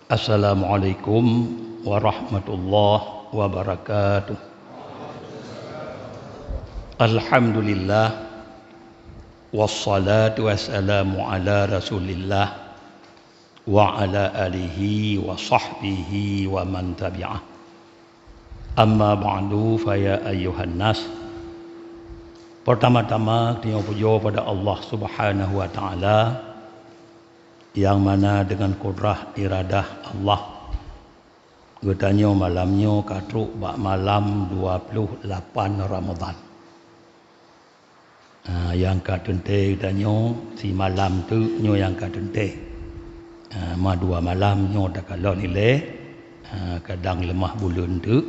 Assalamualaikum warahmatullahi wabarakatuh. Alhamdulillah wassalatu wassalamu ala Rasulillah wa ala alihi wa sahbihi wa man tabi'ah. Amma ba'du fa ya ayyuhan nas. Pertama-tama kita puja pada Allah Subhanahu wa taala yang mana dengan kudrah iradah Allah getanya malamnya katruk bak malam 28 Ramadan. Yang katente getanya si malam tu nyo yang katente. Ma dua malam nyo dak kalau nilai kadang lemah bulan tu.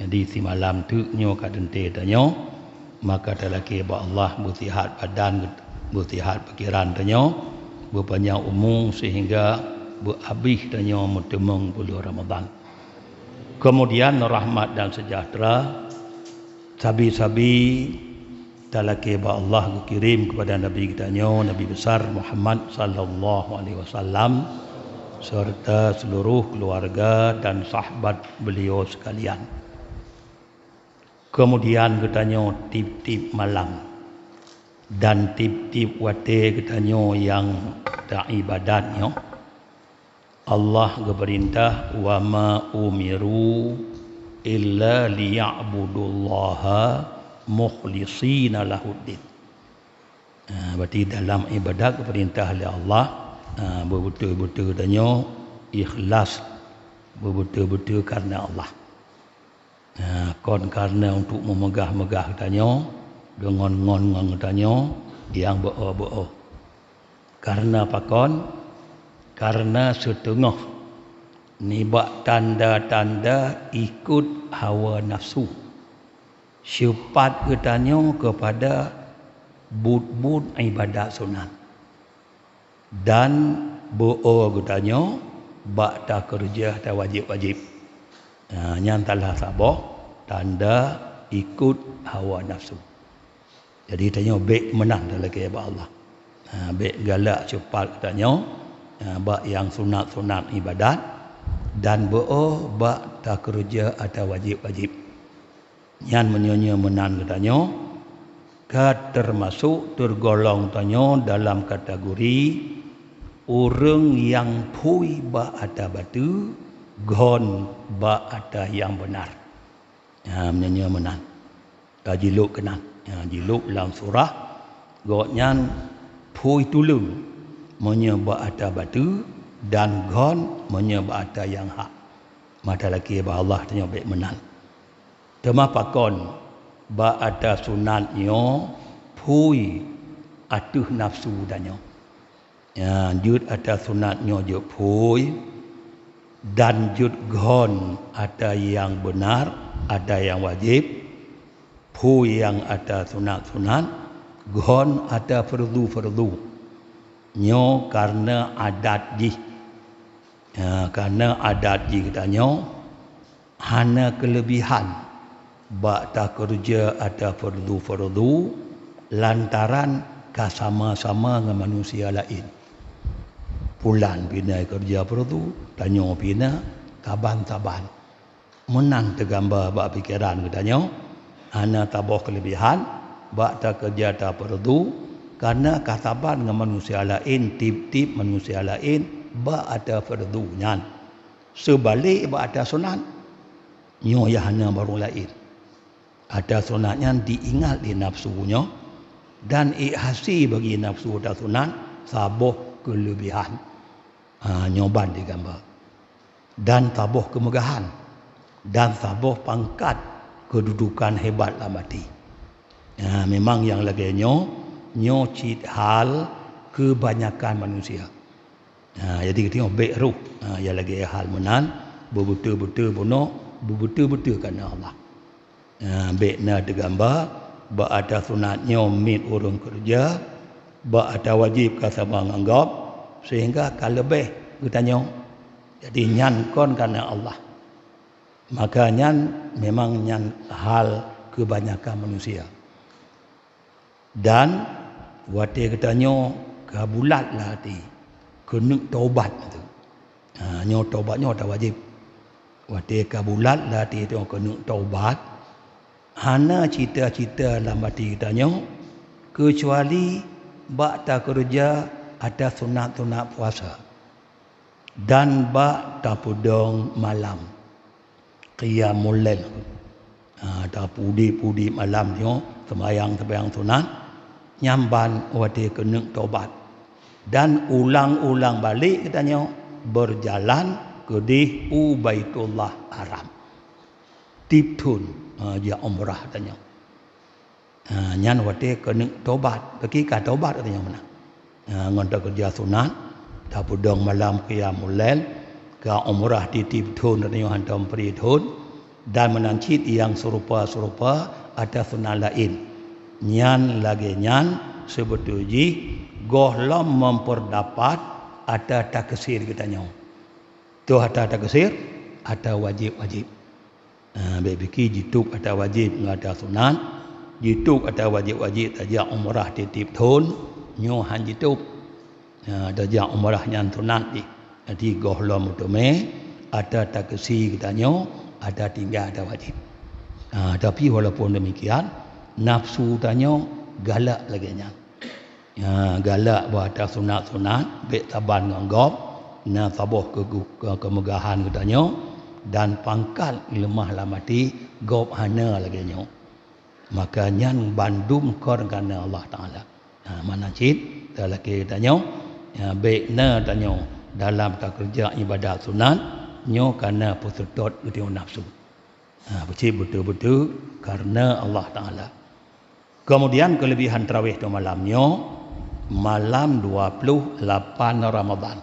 Jadi si malam tu nyo katente getanya maka talaki ba Allah bersihat badan bersihat pikiran getanya berpanjang umur sehingga berhabis tanya mutemung bulan Ramadan. Kemudian rahmat dan sejahtera sabi-sabi talaki ba Allah kirim kepada Nabi kita Nabi besar Muhammad sallallahu alaihi wasallam serta seluruh keluarga dan sahabat beliau sekalian. Kemudian katanya tip-tip malam dan tip-tip wate katanya yang tak ibadatnya Allah berperintah wa ma umiru illa liya'budullaha mukhlishina lahuddin. Berarti dalam ibadat perintah oleh Allah betul-betul katanya ikhlas betul-betul karena Allah. Kon karena untuk memegah-megah katanya dengan ngon katanya yang be'o-be'o. Karena apa kon? Karena setengah nibak tanda-tanda ikut hawa nafsu. Sifat katanya kepada bud-bud ibadat sunat. Dan be'o katanya bak tak kerja tak wajib-wajib. Nyantalah sabah tanda ikut hawa nafsu. Jadi tanya baik menang dalam kehidupan Allah. Baik galak cepat katanya bak yang sunat-sunat ibadat dan bak tak kerja atau wajib-wajib. Yang menyonya menang katanya termasuk tergolong tanya dalam kategori orang yang pui bak ada batu gon bak ada yang benar. Menyonya menang. Tajiluk kenal. Jiluk dalam surah gotnyan pui tulung menyebab ada batu dan gon menyebab ada yang hak. Mata laki ba Allah tanya baik menang. Tema pakon ba ada sunatnya pui atuh nafsu danyo. Jud ada sunatnya je pui dan jud gon ada yang benar, ada yang wajib. Pui yang ada sunat-sunat, gon ada fardu-fardu. Nyo karena adat ji. Karena adat ji katanya hana kelebihan bak tak kerja ada fardu-fardu lantaran kasama-sama dengan manusia lain. Pulan pina kerja fardu, tanya pina taban-taban. Menang tergambar bak pikiran katanya hana tabah kelebihan bak tak kerja tak fardu karena kasaban dengan manusia lain tip-tip manusia lain bak ada fardu nyan sebalik bak ada sunat nyo ya hana baru lain ada sunatnya diingat di nafsunya dan ikhasi bagi nafsu ada sunat sabah kelebihan nyoban digambar dan tabah kemegahan dan sabah pangkat kedudukan hebat lah mati. Memang yang lagi nyo cit hal kebanyakan manusia. Jadi kita baik ruh. Yang lagi hal menan betul-betul bunuh betul-betul kerana Allah. Baik na digambar ba ada sunatnya mit orang kerja, ba ada wajib kasabang anggap sehingga kalau lebih katanya. Jadi nyan kon kerana Allah. Makanya memang yang hal kebanyakan manusia. Dan wate katanya kabulatlah hati kena taubat tu. Nyo taubatnya tak wajib. Wate kabulatlah hati tu kena taubat. Hana cita-cita dalam hati katanya kecuali bak tak kerja ada sunat-sunat puasa dan bak tak pudong malam qiyamul lail. Tak pudi malam ni sembayang sunat nyamban wate kena taubat dan ulang-ulang balik katanya berjalan ke di Baitullah Haram tiptun dia umrah katanya. Nyan wate kena taubat bagi ka taubat katanya mana ngon tak kerja sunat tak pudong malam qiyamul lail ka umrah di tiptun katanya hantam peritun dan menancit yang serupa-serupa ada sunat lain. Nyan lagi nyan sebetulnya gohlam memperdapat ada taksir katanya. Tu ada taksir ada wajib-wajib. Beki jituk ada wajib ngada sunat, jituk ada wajib-wajib tajak umrah di tiptun nyo han jituk. Tajak umrah nyan sunat di. Jadi gohlam utame ada taksir katanya, ada tinggal ada wajib. Tapi walaupun demikian nafsu tanya galak lagi nya. Galak buat ada sunat-sunat bek taban nganggap na taboh kemegahan katanya dan pangkat lemah lamati gop hana lagi nya. Maka nyan bandum kor kana Allah Taala. Mana cit laki katanya bek na tanya dalam tak kerja ibadat sunat nyo kana pusutot gitu nafsu. Betul-betul karena Allah Taala. Kemudian kelebihan tarawih tu malamnya malam 28 Ramadan.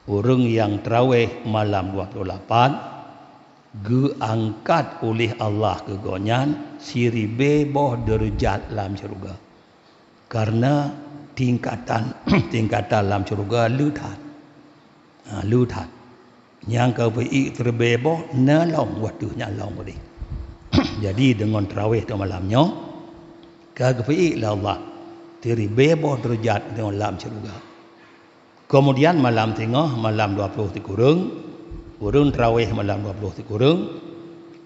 Orang yang tarawih malam 28 geangkat oleh Allah ke gonyan siribe boh derajat dalam syurga. Karena tingkatan dalam syurga lutat. Lutat. Yang kau pergi terbebo nalong waktu nyalong boleh. Jadi dengan tarawih tu malamnya kau pergi lah Allah terbebo derajat dengan dalam syurga. Kemudian malam tengah malam 20 kurung tarawih malam 20 kurung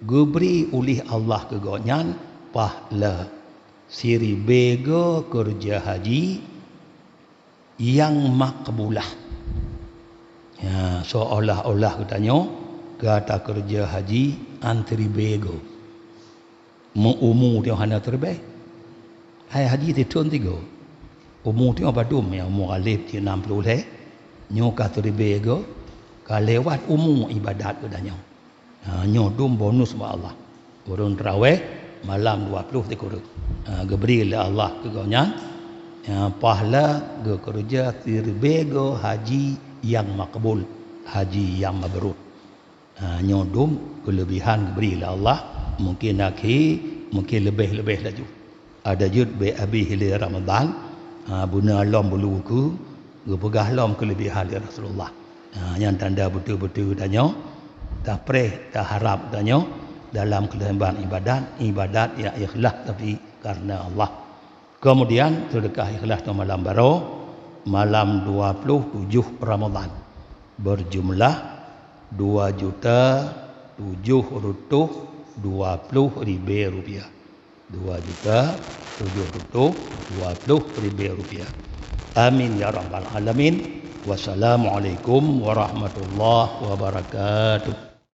diberi oleh Allah ke gonyan pahala siri bego kerja haji yang makbulah. Seolah-olah katanya kata kerja haji antri bego umur dia hana terbaik. Hai haji ti tun tiga umur dia badum yang umur alif ti 60 leh nyo kata bego ka lewat umur ibadat katanya. Nyo dum bonus ba Allah. Urun tarawih malam 20 ti kurang. Geberi oleh Allah ke gonyan pahala ge kerja tirbego haji yang makbul, haji yang mabrur. Nyodum kelebihan beri oleh Allah mungkin mungkin lebih laju. Ada jud be abi hili Ramadan buna alam buluku gepegah alam kelebihan dari Rasulullah. Yang tanda betul-betul tanya tak preh tak harap tanya dalam kelebihan ibadat yang ikhlas tapi karena Allah. Kemudian sedekah ikhlas tu malam baru malam 27 Ramadan berjumlah 2.720.000 rupiah. 2.720.000 rupiah. Amin ya rabbal alamin. Wassalamualaikum warahmatullahi wabarakatuh.